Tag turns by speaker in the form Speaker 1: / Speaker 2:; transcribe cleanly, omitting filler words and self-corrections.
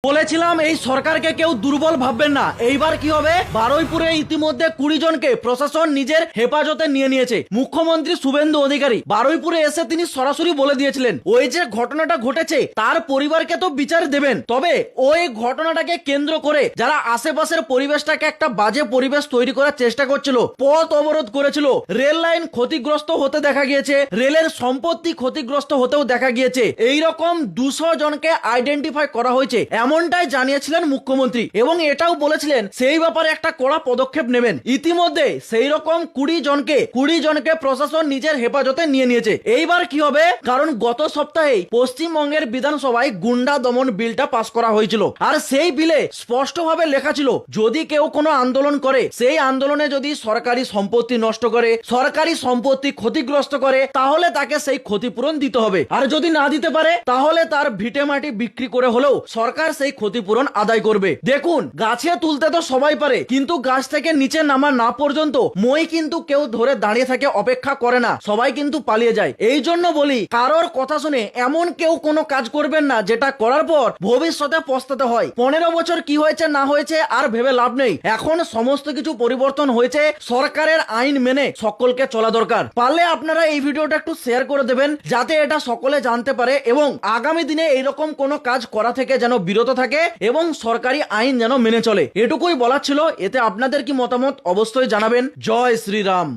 Speaker 1: বলেছিলাম এই সরকারকে কেউ দুর্বল ভাববেন না। এইবার কি হবে, বারুইপুরে ইতিমধ্যে 20 জনকে প্রশাসন নিজের হেফাজতে নিয়ে নিয়েছে। মুখ্যমন্ত্রী শুভেন্দু অধিকারী বারুইপুরে এসে তিনি সরাসরি বলে দিয়েছিলেন ওই যে ঘটনাটা ঘটেছে তার পরিবারকে তো বিচার দেবেন, তবে ওই ঘটনাটাকে কেন্দ্র করে যারা আশেপাশের পরিবেশটাকে একটা বাজে পরিবেশ তৈরি করার চেষ্টা করছিল, পথ অবরোধ করেছিল, রেল লাইন ক্ষতিগ্রস্ত হতে দেখা গিয়েছে, রেলের সম্পত্তি ক্ষতিগ্রস্ত হতেও দেখা গিয়েছে, এইরকম 200 জনকে আইডেন্টিফাই করা হয়েছে এমনটাই জানিয়েছিলেন মুখ্যমন্ত্রী এবং এটাও বলেছিলেন সেই ব্যাপারে একটা কড়া পদক্ষেপ নেবেন। ইতিমধ্যে সেই রকম 20 জনকে প্রশাসন নিজের হেফাজতে নিয়ে নিয়েছে। এইবার কি হবে, কারণ গত সপ্তাহে পশ্চিমবঙ্গের বিধানসভায় গুন্ডা দমন বিলটা পাস করা হয়েছিল আর সেই বিলে স্পষ্টভাবে লেখা ছিল যদি কেউ কোনো আন্দোলন করে, সেই আন্দোলনে যদি সরকারি সম্পত্তি নষ্ট করে, সরকারি সম্পত্তি ক্ষতিগ্রস্ত করে, তাহলে তাকে সেই ক্ষতিপূরণ দিতে হবে, আর যদি না দিতে পারে তাহলে তার ভিটে মাটি বিক্রি করে হলেও সরকার সেই ক্ষতিপূরণ আদায় করবে। দেখুন, গাছে তুলতে তো সবাই পারে, কিন্তু গাছ থেকে নিচে নামা না পর্যন্ত মই কিন্তু কেউ ধরে দাঁড়িয়ে থাকে অপেক্ষা করে না, সবাই কিন্তু পালিয়ে যায়। এই জন্য বলি, কারোর কথা শুনে এমন কেউ কোনো কাজ করবেন না যেটা করার পর ভবিষ্যতে পস্তাতে হয়। 15 বছর কি হয়েছে না হয়েছে আর ভেবে লাভ নেই, এখন সমস্ত কিছু পরিবর্তন হয়েছে, সরকারের আইন মেনে সকলকে চলা দরকার। পারলে আপনারা এই ভিডিওটা একটু শেয়ার করে দেবেন যাতে এটা সকলে জানতে পারে এবং আগামী দিনে এইরকম কোনো কাজ করা থেকে যেন বিরত থাকে এবং সরকারি আইন যেন মেনে চলে। এটুকুই বলার ছিল। এতে আপনাদের কি মতামত অবশ্যই জানাবেন। জয় শ্রীরাম।